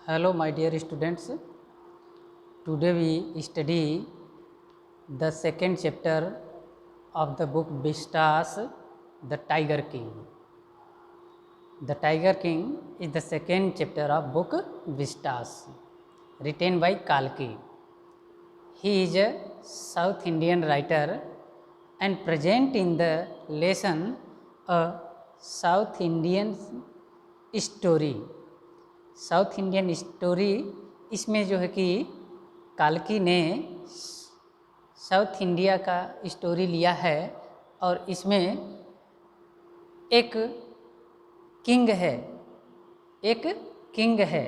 Hello my dear students, today we study the second chapter of the book Vistas, the Tiger King. The Tiger King is the second chapter of book Vistas, written by Kalki. He is a South Indian writer and present in the lesson a South Indian story. South Indian story, इसमें जो है कि काल्की ने south India का story लिया है और इसमें एक किंग है,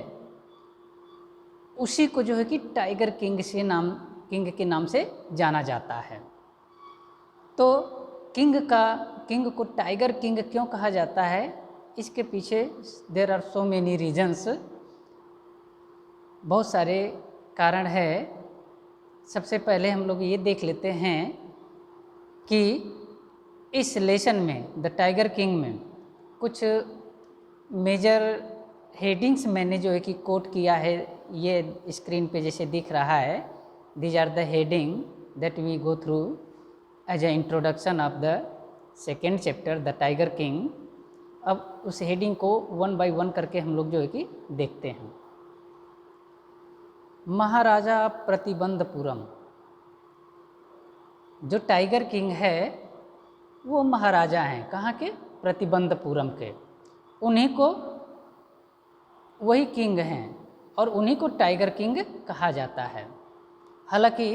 उसी को जो है कि टाइगर किंग के नाम से जाना जाता है। तो किंग को टाइगर किंग क्यों कहा जाता है, इसके पीछे there are so many reasons, बहुत सारे कारण है। सबसे पहले हम लोग ये देख लेते हैं कि इस लेसन में द टाइगर किंग में कुछ मेजर हेडिंग्स मैंने जो है कि कोट किया है, ये स्क्रीन पे जैसे दिख रहा है। These are the heading that we go through as a introduction of the second chapter the tiger king. अब उस हेडिंग को वन बाय वन करके हम लोग जो है कि देखते हैं। महाराजा प्रतिबंधपुरम, जो टाइगर किंग है वो महाराजा हैं, कहाँ के? प्रतिबंधपुरम के। उन्हीं को वही किंग हैं और उन्हीं को टाइगर किंग कहा जाता है। हालांकि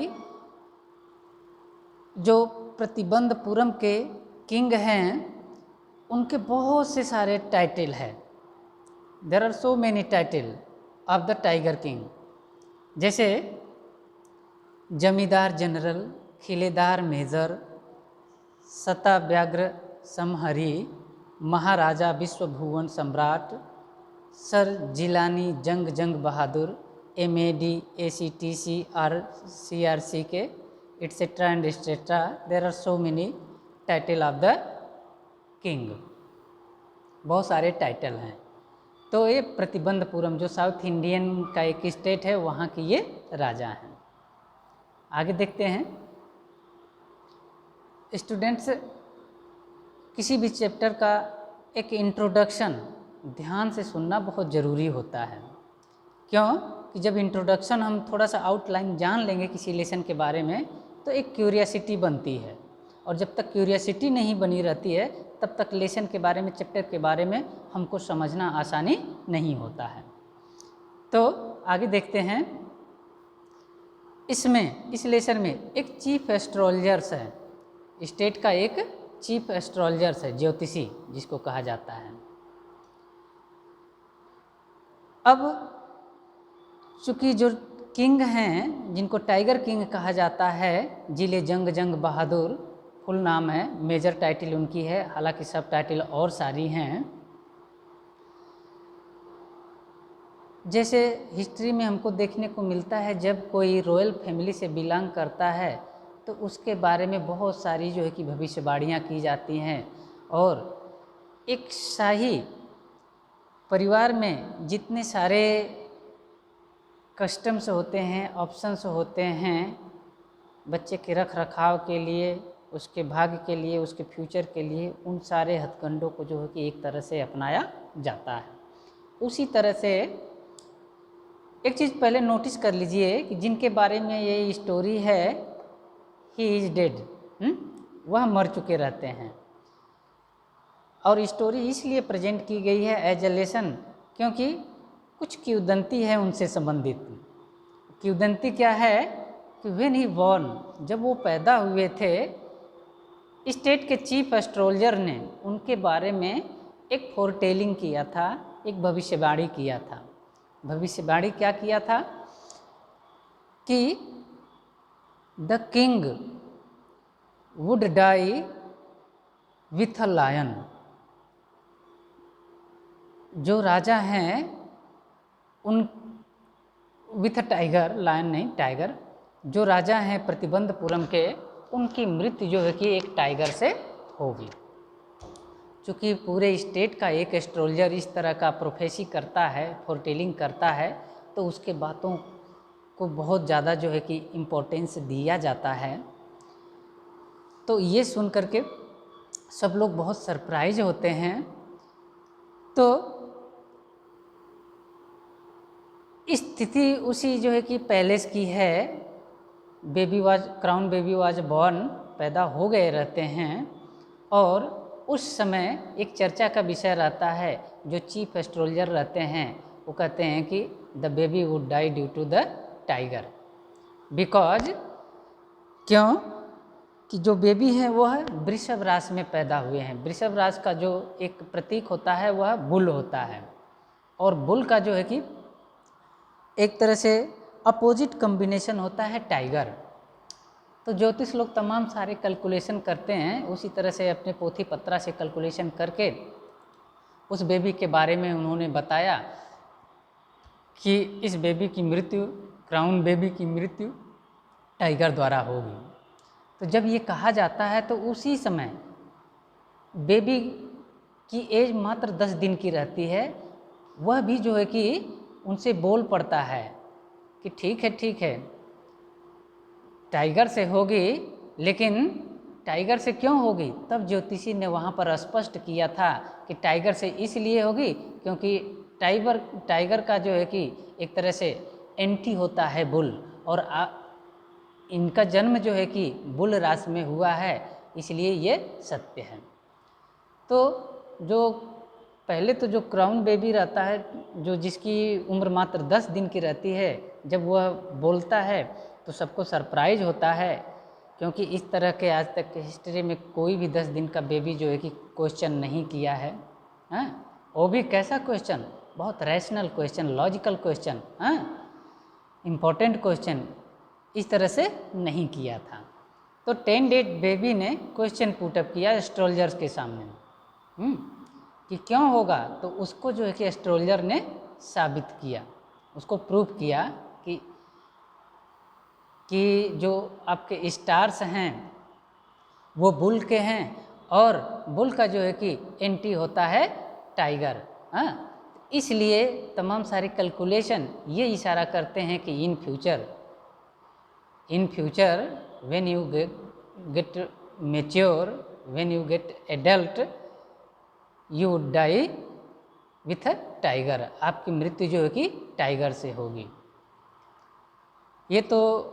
जो प्रतिबंधपुरम के किंग हैं उनके बहुत से सारे टाइटल है। There are so many title of the tiger king, जैसे जमींदार जनरल, खिलेदार मेजर, सताव्याग्र समहरी, महाराजा विश्वभुवन सम्राट, Sir Jilani Jung Bahadur, MAD ACTC और CRC के etcetera and etcetera. There are so many title of the king, बहुत सारे टाइटल हैं। तो ये प्रतिबंधपुरम जो साउथ इंडियन का एक स्टेट है, वहाँ की ये राजा हैं। आगे देखते हैं। स्टूडेंट्स, किसी भी चैप्टर का एक इंट्रोडक्शन ध्यान से सुनना बहुत ज़रूरी होता है। क्यों कि जब इंट्रोडक्शन हम थोड़ा सा आउटलाइन जान लेंगे किसी लेसन के बारे में तो एक क्यूरियोसिटी बनती है, और जब तक क्यूरियोसिटी नहीं बनी रहती है तब तक लेसन के बारे में, चैप्टर के बारे में हमको समझना आसानी नहीं होता है। तो आगे देखते हैं। इस लेसन में एक चीफ एस्ट्रोलॉजर्स है, स्टेट का एक चीफ एस्ट्रोलॉजर्स है, ज्योतिषी जिसको कहा जाता है। अब चूँकि जो किंग हैं जिनको टाइगर किंग कहा जाता है, जिले जंग बहादुर फुल नाम है, मेजर टाइटल उनकी है, हालांकि सब टाइटल और सारी हैं। जैसे हिस्ट्री में हमको देखने को मिलता है जब कोई रॉयल फैमिली से बिलोंग करता है तो उसके बारे में बहुत सारी जो है कि भविष्यवाणियाँ की जाती हैं, और एक शाही परिवार में जितने सारे कस्टम्स होते हैं, ऑप्शंस होते हैं बच्चे के रख रखाव के लिए, उसके भाग्य के लिए, उसके फ्यूचर के लिए, उन सारे हथकंडों को जो है कि एक तरह से अपनाया जाता है। उसी तरह से एक चीज़ पहले नोटिस कर लीजिए कि जिनके बारे में ये स्टोरी है, ही इज़ डेड, वह मर चुके रहते हैं। और स्टोरी इसलिए प्रेजेंट की गई है एज ए लेसन क्योंकि कुछ किंवदंती है उनसे संबंधित। किंवदंती क्या है कि व्हेन ही बॉर्न, जब वो पैदा हुए थे, स्टेट के चीफ एस्ट्रोलॉजर ने उनके बारे में एक फोरटेलिंग किया था, एक भविष्यवाणी किया था। भविष्यवाणी क्या किया था कि the king would die with a lion, जो राजा हैं उन विथ टाइगर, लायन नहीं टाइगर, जो राजा हैं प्रतिबंधपुरम के, उनकी मृत्यु जो है कि एक टाइगर से होगी। चूँकि पूरे स्टेट का एक एस्ट्रोलॉजर इस तरह का प्रोफेसी करता है, फोरटेलिंग करता है, तो उसके बातों को बहुत ज़्यादा जो है कि इम्पोर्टेंस दिया जाता है। तो ये सुन करके सब लोग बहुत सरप्राइज होते हैं। तो स्थिति उसी जो है कि पैलेस की है। क्राउन बेबी वाज बॉर्न, पैदा हो गए रहते हैं। और उस समय एक चर्चा का विषय रहता है, जो चीफ एस्ट्रोलॉजर रहते हैं वो कहते हैं कि the baby would die due to the tiger, because क्यों कि जो बेबी है वह वृषभ राशि में पैदा हुए हैं। वृषभ राशि का जो एक प्रतीक होता है वह बुल होता है, और बुल का जो है कि एक तरह से अपोजिट कॉम्बिनेशन होता है टाइगर। तो ज्योतिष लोग तमाम सारे कैलकुलेशन करते हैं, उसी तरह से अपने पोथी पत्रा से कैलकुलेशन करके उस बेबी के बारे में उन्होंने बताया कि इस बेबी की मृत्यु, क्राउन बेबी की मृत्यु टाइगर द्वारा होगी। तो जब ये कहा जाता है तो उसी समय बेबी की एज मात्र 10 दिन की रहती है। वह भी जो है कि उनसे बोल पड़ता है कि ठीक है टाइगर से होगी, लेकिन टाइगर से क्यों होगी? तब ज्योतिषी ने वहाँ पर स्पष्ट किया था कि टाइगर से इसलिए होगी क्योंकि टाइगर का जो है कि एक तरह से एंटी होता है बुल, और इनका जन्म जो है कि बुल राशि में हुआ है, इसलिए ये सत्य है। तो जो पहले तो जो क्राउन बेबी रहता है, जो जिसकी उम्र मात्र 10 दिन की रहती है, जब वह बोलता है तो सबको सरप्राइज होता है, क्योंकि इस तरह के आज तक के हिस्ट्री में कोई भी 10 दिन का बेबी जो है कि क्वेश्चन नहीं किया है। हाँ, वो भी कैसा क्वेश्चन? बहुत रैशनल क्वेश्चन, लॉजिकल क्वेश्चन, हाँ, इम्पोर्टेंट क्वेश्चन इस तरह से नहीं किया था। तो 10 डेट बेबी ने क्वेश्चन पुटअप किया एस्ट्रोलॉजर्स के सामने कि क्यों होगा। तो उसको जो है कि एस्ट्रोलॉजर ने साबित किया, उसको प्रूफ किया कि जो आपके स्टार्स हैं वो बुल के हैं, और बुल का जो है कि एंटी होता है टाइगर। हाँ, इसलिए तमाम सारे कैलकुलेशन ये इशारा करते हैं कि in future when you get mature, when you get adult, you would die with a tiger, आपकी मृत्यु जो है कि टाइगर से होगी। ये तो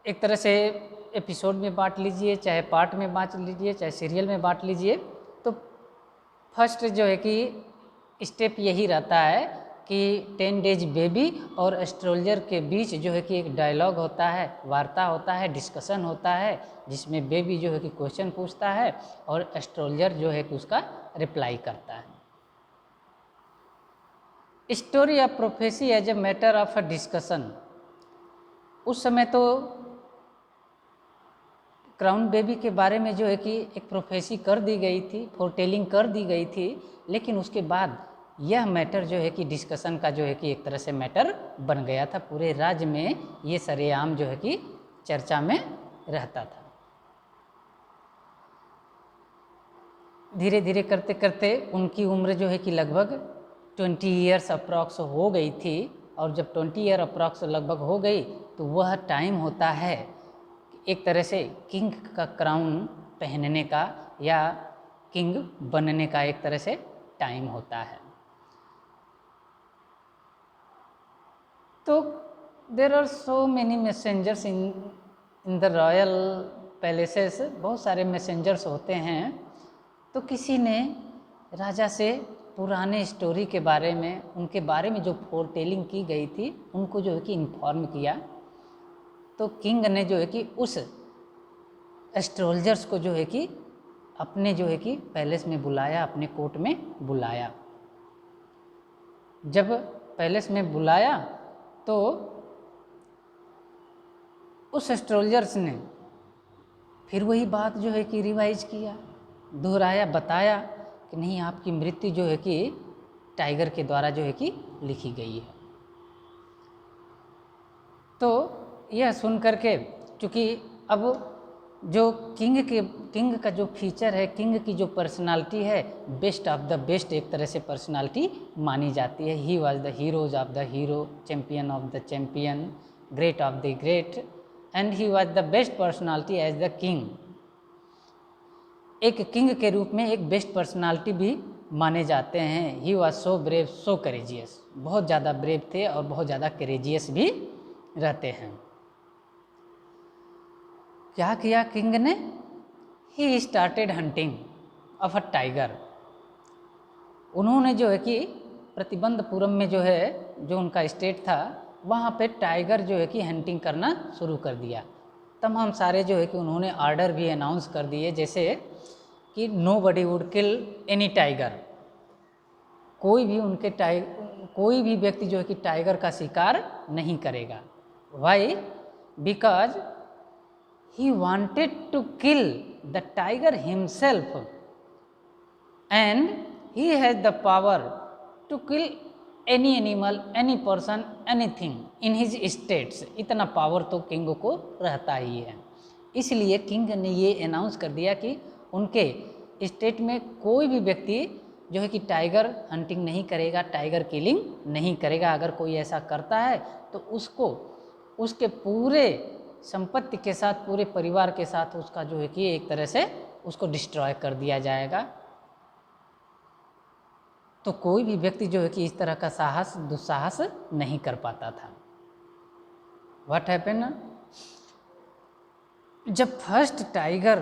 एक तरह से एपिसोड में बांट लीजिए, चाहे पार्ट में बांट लीजिए, चाहे सीरियल में बांट लीजिए। तो फर्स्ट जो है कि स्टेप यही रहता है कि 10 डेज बेबी और एस्ट्रोलॉजर के बीच जो है कि एक डायलॉग होता है, वार्ता होता है, डिस्कशन होता है, जिसमें बेबी जो है कि क्वेश्चन पूछता है और एस्ट्रोलॉजर जो है कि उसका रिप्लाई करता है। Story of prophecy as a matter of a discussion. उस समय तो क्राउन बेबी के बारे में जो है कि एक प्रोफेसी कर दी गई थी, फोरटेलिंग कर दी गई थी, लेकिन उसके बाद यह मैटर जो है कि डिस्कशन का जो है कि एक तरह से मैटर बन गया था। पूरे राज्य में ये सरेआम जो है कि चर्चा में रहता था। धीरे धीरे करते करते उनकी उम्र जो है कि लगभग 20 ईयर्स अप्रॉक्स हो गई थी, और जब 20 ईयर अप्रॉक्स लगभग हो गई तो वह टाइम होता है एक तरह से किंग का क्राउन पहनने का या किंग बनने का एक तरह से टाइम होता है। तो there are so many messengers in the royal palaces, बहुत सारे मैसेंजर्स होते हैं। तो किसी ने राजा से पुराने स्टोरी के बारे में, उनके बारे में जो फोरटेलिंग की गई थी, उनको जो है कि इन्फॉर्म किया। तो किंग ने जो है कि उस एस्ट्रोलॉजर्स को जो है कि अपने जो है कि पैलेस में बुलाया, अपने कोर्ट में बुलाया। जब पैलेस में बुलाया तो उस एस्ट्रोलॉजर्स ने फिर वही बात जो है कि रिवाइज किया, दोहराया, बताया कि नहीं, आपकी मृत्यु जो है कि टाइगर के द्वारा जो है कि लिखी गई है। तो यह सुन करके, चूँकि अब जो किंग का जो फीचर है, किंग की जो पर्सनालिटी है, बेस्ट ऑफ द बेस्ट एक तरह से पर्सनालिटी मानी जाती है। He was the heroes of the hero, champion of the champion, great of the great, and he was the best personality as the king. एक किंग के रूप में एक बेस्ट पर्सनालिटी भी माने जाते हैं। He was so brave so courageous, बहुत ज़्यादा ब्रेव थे और बहुत ज़्यादा करेजियस भी रहते हैं। क्या किया किंग ने? He started hunting of a tiger. उन्होंने जो है कि प्रतिबंधपुरम में जो है, जो उनका स्टेट था, वहाँ पे टाइगर जो है कि हंटिंग करना शुरू कर दिया। तमाम सारे जो है कि उन्होंने ऑर्डर भी अनाउंस कर दिए, जैसे कि nobody would kill any tiger, कोई भी व्यक्ति जो है कि टाइगर का शिकार नहीं करेगा। Why? Because he wanted to kill the tiger himself and he has the power to kill any animal, any person, anything in his states। इतना पावर तो किंग को रहता ही है। इसलिए किंग ने ये अनाउंस कर दिया कि उनके स्टेट में कोई भी व्यक्ति जो है कि टाइगर हंटिंग नहीं करेगा, टाइगर किलिंग नहीं करेगा। अगर कोई ऐसा करता है तो उसको उसके पूरे संपत्ति के साथ, पूरे परिवार के साथ उसका जो है कि एक तरह से उसको डिस्ट्रॉय कर दिया जाएगा। तो कोई भी व्यक्ति जो है कि इस तरह का साहस, दुस्साहस नहीं कर पाता था। What happen? जब फर्स्ट टाइगर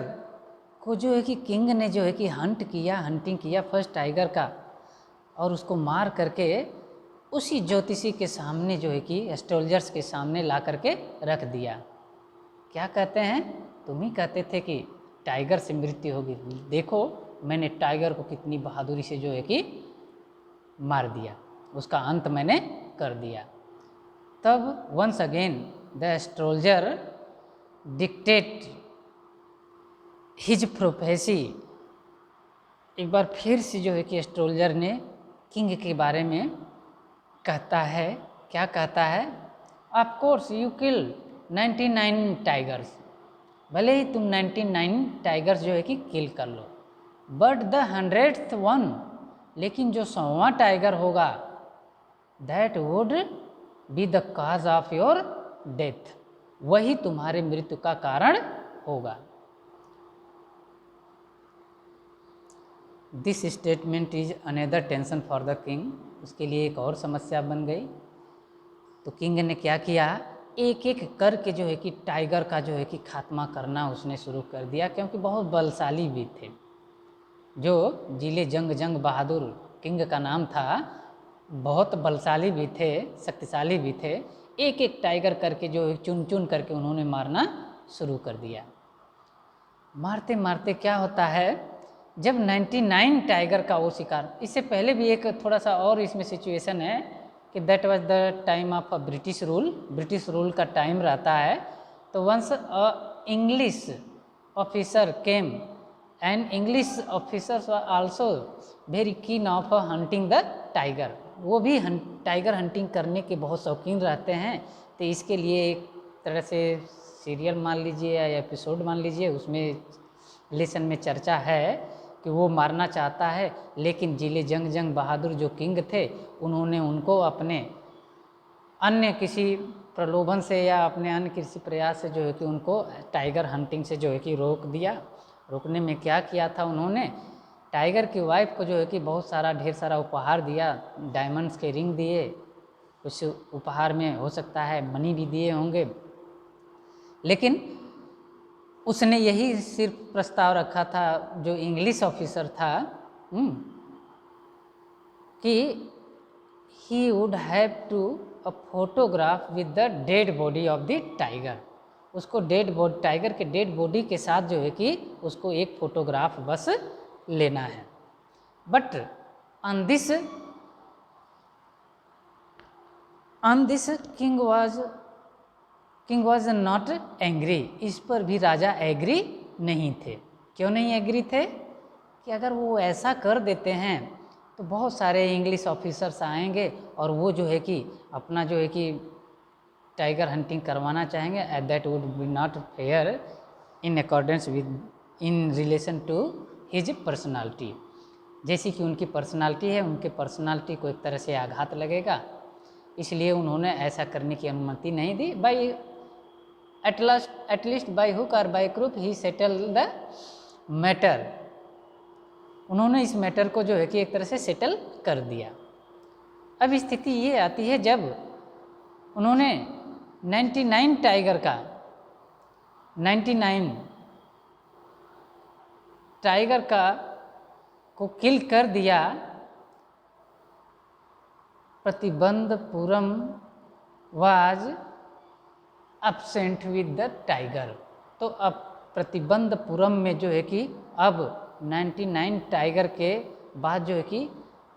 को जो है कि किंग ने जो है कि हंटिंग किया फर्स्ट टाइगर का, और उसको मार करके उसी ज्योतिषी के सामने जो है कि एस्ट्रोलजर्स के सामने ला करके रख दिया। क्या कहते हैं? तुम ही कहते थे कि टाइगर से मृत्यु होगी, देखो मैंने टाइगर को कितनी बहादुरी से जो है कि मार दिया, उसका अंत मैंने कर दिया। तब once again the astrologer dictate his prophecy. एक बार फिर से जो है कि एस्ट्रोलजर ने किंग के बारे में कहता है। क्या कहता है? Of course you kill 99 tigers, भले ही तुम 99 टाइगर्स जो है कि किल कर लो, बट द 100th वन, लेकिन जो 100वां टाइगर होगा, that would be the cause of your death, वही तुम्हारे मृत्यु का कारण होगा। This statement is another tension for the king. उसके लिए एक और समस्या बन गई। तो किंग ने क्या किया? एक एक करके जो है कि टाइगर का जो है कि खात्मा करना उसने शुरू कर दिया, क्योंकि बहुत बलशाली भी थे। जो जिले जंग बहादुर किंग का नाम था, बहुत बलशाली भी थे, शक्तिशाली भी थे। एक एक टाइगर करके जो चुन चुन करके उन्होंने मारना शुरू कर दिया। मारते मारते क्या होता है, जब 99 टाइगर का वो शिकार, इससे पहले भी एक थोड़ा सा और इसमें सिचुएशन है कि that was the time of British rule का टाइम रहता है। तो once a English officer came and English officers were also very keen of hunting the tiger. वो भी टाइगर हंटिंग करने के बहुत शौकीन रहते हैं। तो इसके लिए एक तरह से सीरियल मान लीजिए या एपिसोड मान लीजिए, उसमें लेसन में चर्चा है कि वो मारना चाहता है, लेकिन जिले जंग बहादुर जो किंग थे, उन्होंने उनको अपने अन्य किसी प्रलोभन से या अपने अन्य किसी प्रयास से जो है कि उनको टाइगर हंटिंग से जो है कि रोक दिया। रोकने में क्या किया था उन्होंने? टाइगर की वाइफ को जो है कि बहुत सारा ढेर सारा उपहार दिया, डायमंड्स के रिंग दिए, कुछ उपहार में हो सकता है मनी भी दिए होंगे, लेकिन उसने यही सिर्फ प्रस्ताव रखा था, जो इंग्लिश ऑफिसर था, कि he would have to a photograph with the dead body of the tiger. उसको टाइगर के डेड बॉडी के साथ जो है कि उसको एक फोटोग्राफ बस लेना है। But on this king was not angry. इस पर भी राजा एग्री नहीं थे। क्यों नहीं एग्री थे? कि अगर वो ऐसा कर देते हैं तो बहुत सारे इंग्लिश ऑफिसर्स आएंगे और वो जो है कि अपना जो है कि टाइगर हंटिंग करवाना चाहेंगे, that would be not fair. In accordance with in relation to his personality. जैसी कि उनकी पर्सनालिटी है, उनके पर्सनालिटी को एक तरह से आघात लगेगा, इसलिए उन्होंने ऐसा करने की अनुमति नहीं दी। बाई एटलीस्ट बाई हुक और by crook he settle the matter. उन्होंने इस मैटर को जो है कि एक तरह से सेटल कर दिया। अब स्थिति ये आती है जब उन्होंने 99 टाइगर का 99 टाइगर का को किल कर दिया, Pratibandapuram was absent with the tiger. तो अब प्रतिबंधपुरम में जो है कि अब 99 टाइगर के बाद जो है कि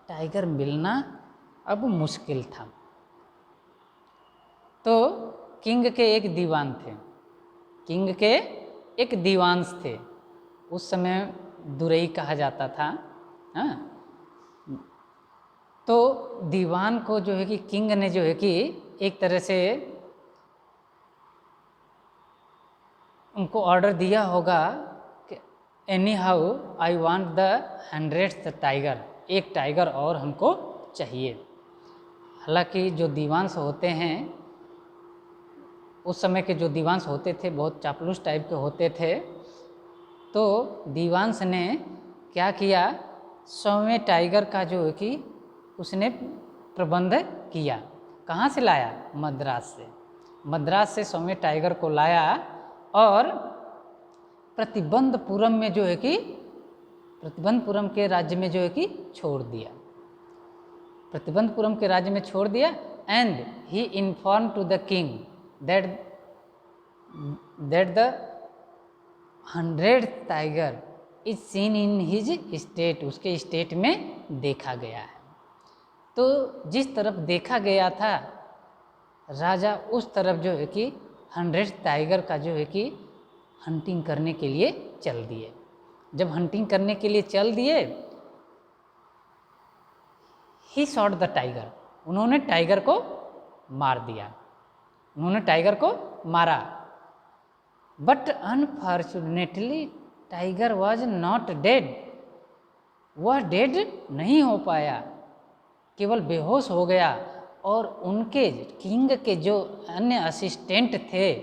टाइगर मिलना अब मुश्किल था। तो किंग के एक दीवान थे, किंग के एक दीवांश थे, उस समय दुरई कहा जाता था। हाँ, तो दीवान को जो है कि किंग ने जो है कि एक तरह से उनको ऑर्डर दिया होगा कि any how I want the 100th tiger, एक टाइगर और हमको चाहिए। हालांकि जो दीवांश होते हैं, उस समय के जो दीवांश होते थे बहुत चापलूस टाइप के होते थे। तो दीवांश ने क्या किया, 100वें टाइगर का जो है कि उसने प्रबंध किया। कहाँ से लाया? मद्रास से। मद्रास से 100वें टाइगर को लाया और प्रतिबंधपुरम में जो है कि प्रतिबंधपुरम के राज्य में जो है कि छोड़ दिया, प्रतिबंधपुरम के राज्य में छोड़ दिया। And he inform to the king that the 100th tiger is seen in his state, उसके स्टेट में देखा गया है। तो जिस तरफ देखा गया था राजा, उस तरफ जो है कि 100th टाइगर का जो है कि हंटिंग करने के लिए चल दिए। जब हंटिंग करने के लिए चल दिए, ही शॉट द टाइगर, उन्होंने टाइगर को मार दिया, उन्होंने टाइगर को मारा। But unfortunately tiger was not dead, वह डेड नहीं हो पाया, केवल बेहोश हो गया। और उनके किंग के जो अन्य असिस्टेंट थे,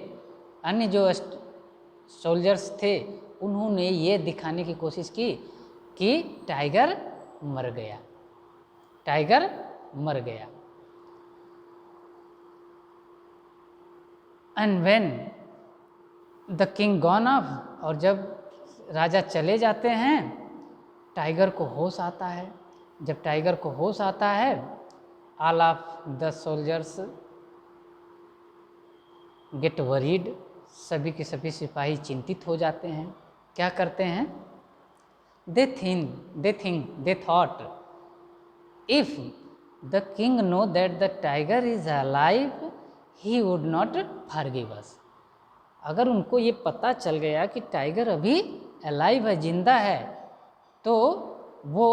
अन्य जो सोल्जर्स थे, उन्होंने ये दिखाने की कोशिश की कि टाइगर मर गया, टाइगर मर गया। And when the king gone of, और जब राजा चले जाते हैं, टाइगर को होश आता है। जब टाइगर को होश आता है, all of the soldiers gate worried, सभी के सभी सिपाही चिंतित हो जाते हैं। क्या करते हैं? They thought if the king know that the tiger is alive he would not forgive अस। अगर उनको ये पता चल गया कि टाइगर अभी अलाइव है, जिंदा है, तो वो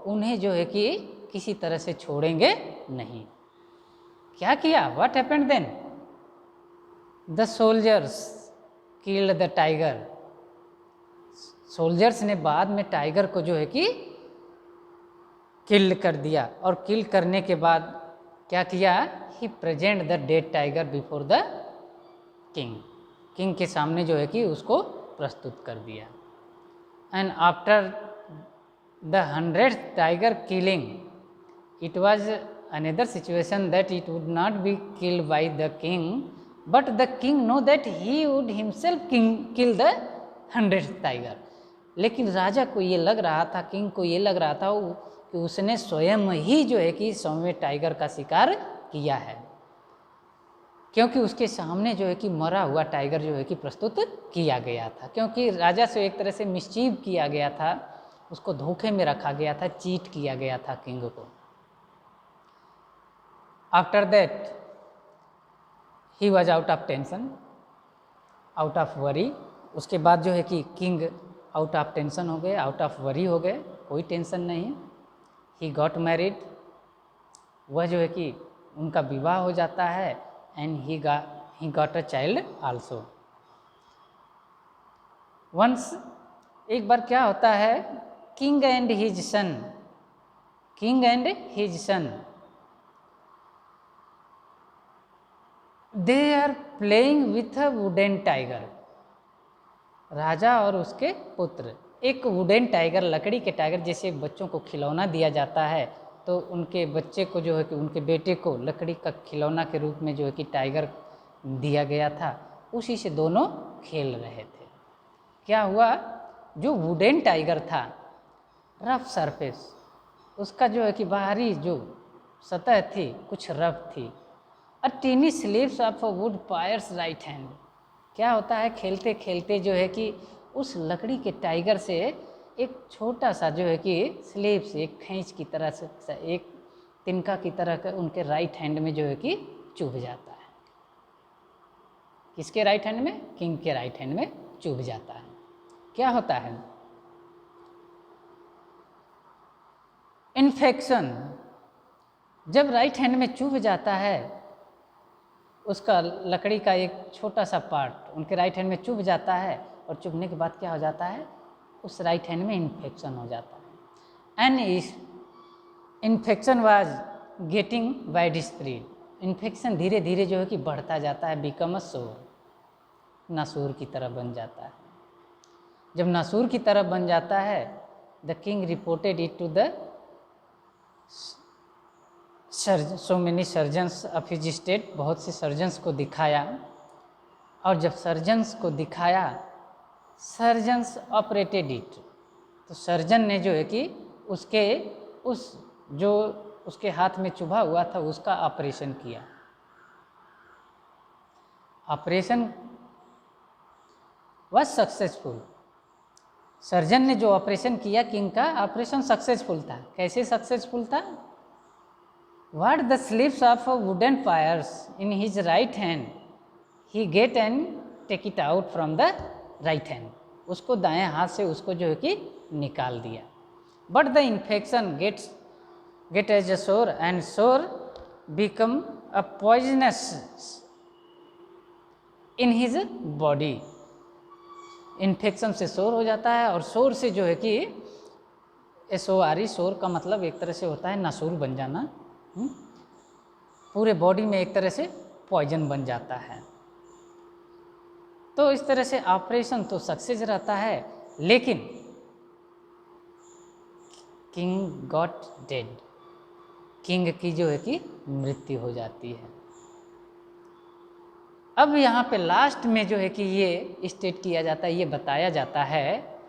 उन्हें जो है कि किसी तरह से छोड़ेंगे नहीं। क्या किया? What happened then? The soldiers killed the tiger. Soldiers ने बाद में टाइगर को जो है कि किल कर दिया, और किल करने के बाद क्या किया? He present the dead tiger before the king, king के सामने जो है कि उसको प्रस्तुत कर दिया। And after the 100th tiger killing, it was another situation that it would not be killed by the king, but the king know that he would himself kill the 100th tiger। लेकिन राजा को ये लग रहा था, king को ये लग रहा था कि उसने स्वयं ही जो है कि 100वें टाइगर का शिकार किया है, क्योंकि उसके सामने जो है कि मरा हुआ टाइगर जो है कि प्रस्तुत किया गया था। क्योंकि राजा से एक तरह से मिसचीव किया गया था, उसको धोखे में रखा गया था, चीट किया गया था किंग को। After that he was out of tension, out of worry. उसके बाद जो है कि किंग आउट ऑफ टेंशन हो गए, आउट ऑफ वरी हो गए, कोई टेंशन नहीं। ही गॉट मैरिड, वह जो है कि उनका विवाह हो जाता है। And he got a child also. Once एक बार क्या होता है, king and his son, king and his son they are playing with a wooden tiger. राजा और उसके पुत्र एक वुडन टाइगर, लकड़ी के टाइगर, जैसे बच्चों को खिलौना दिया जाता है, तो उनके बच्चे को जो है कि उनके बेटे को लकड़ी का खिलौना के रूप में जो है कि टाइगर दिया गया था, उसी से दोनों खेल रहे थे। क्या हुआ, जो वुडन टाइगर था, रफ सरफेस उसका जो है कि बाहरी जो सतह थी कुछ रफ थी। A tiny slips of a wood pierce right hand. क्या होता है, खेलते खेलते जो है कि उस लकड़ी के टाइगर से एक छोटा सा जो है कि स्लिप्स, एक खींच की तरह से, एक तिनका की तरह का उनके राइट हैंड में जो है कि चुभ जाता है। किसके राइट हैंड में, किंग के राइट हैंड में चुभ जाता है। क्या होता है, इन्फेक्शन। जब राइट हैंड में चुभ जाता है, उसका लकड़ी का एक छोटा सा पार्ट उनके राइट हैंड में चुभ जाता है, और चुभने के बाद क्या हो जाता है, उस राइट हैंड में इन्फेक्शन हो जाता है। एंड इस infection was getting wide spread. Infection धीरे धीरे जो है कि बढ़ता जाता है, बिकम अ सोर, नासूर की तरह बन जाता है। जब नासूर की तरह बन जाता है, the king reported it to the so many surgeons of his state. बहुत से सर्जन्स को दिखाया, और जब सर्जन्स को दिखाया, सर्जन्स ऑपरेटेड इट, तो सर्जन ने जो है कि उसके उस जो उसके हाथ में चुभा हुआ था उसका ऑपरेशन किया। Operation was successful. सर्जन ने जो ऑपरेशन किया किंग का, ऑपरेशन सक्सेसफुल था। कैसे सक्सेसफुल था, what the slips of a wooden pliers in his right hand he get and take it out from the right hand। उसको दाएं हाथ से उसको जो है कि निकाल दिया। but the infection get as a sore and sore become a poisonous in his body। Infection से शोर हो जाता है, और शोर से जो है कि SORE, शोर का मतलब एक तरह से होता है नासूर बन जाना। पूरे बॉडी में एक तरह से पॉइजन बन जाता है। तो इस तरह से ऑपरेशन तो सक्सेस रहता है, लेकिन किंग गॉट डेड, किंग की जो है कि मृत्यु हो जाती है। अब यहाँ पे लास्ट में जो है कि ये स्टेट किया जाता है, ये बताया जाता है,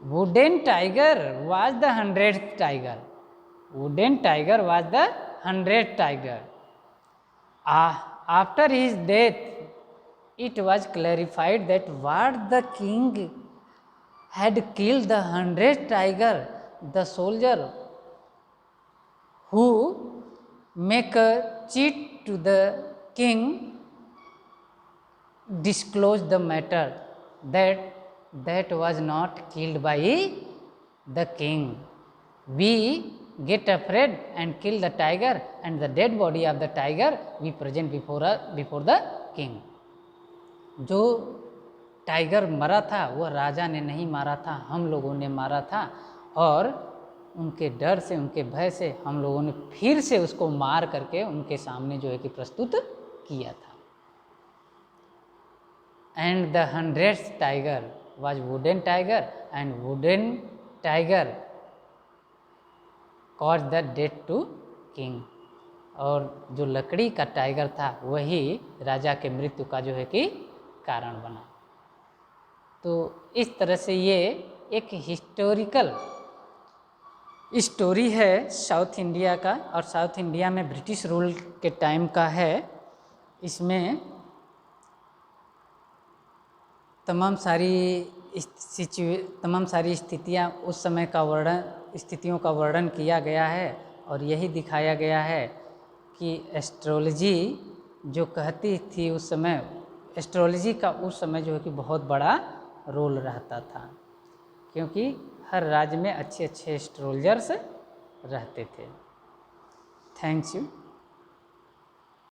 wooden tiger was the 100th tiger. Wooden tiger was the 100th tiger. After his death, it was clarified that what the king had killed the 100th tiger, the soldier who make a cheat to the king disclosed the matter that was not killed by the king. We get afraid and kill the tiger, and the dead body of the tiger we present before the king। जो tiger मरा था वह राजा ने नहीं मारा था, हम लोगों ने मारा था, और उनके डर से, उनके भय से हम लोगों ने फिर से उसको मार करके उनके सामने जो है कि प्रस्तुत किया था। And the 100th tiger was wooden tiger, and wooden tiger cause the death to king. और जो लकड़ी का टाइगर था वही राजा के मृत्यु का जो है कि कारण बना। तो इस तरह से ये एक हिस्टोरिकल स्टोरी है साउथ इंडिया का, और साउथ इंडिया में ब्रिटिश रूल के टाइम का है। इसमें तमाम सारी स्थितियाँ उस समय का स्थितियों का वर्णन किया गया है, और यही दिखाया गया है कि एस्ट्रोलॉजी जो कहती थी उस समय, एस्ट्रोलॉजी का उस समय जो है कि बहुत बड़ा रोल रहता था, क्योंकि हर राज्य में अच्छे अच्छे एस्ट्रोलजर्स रहते थे। Thanks you.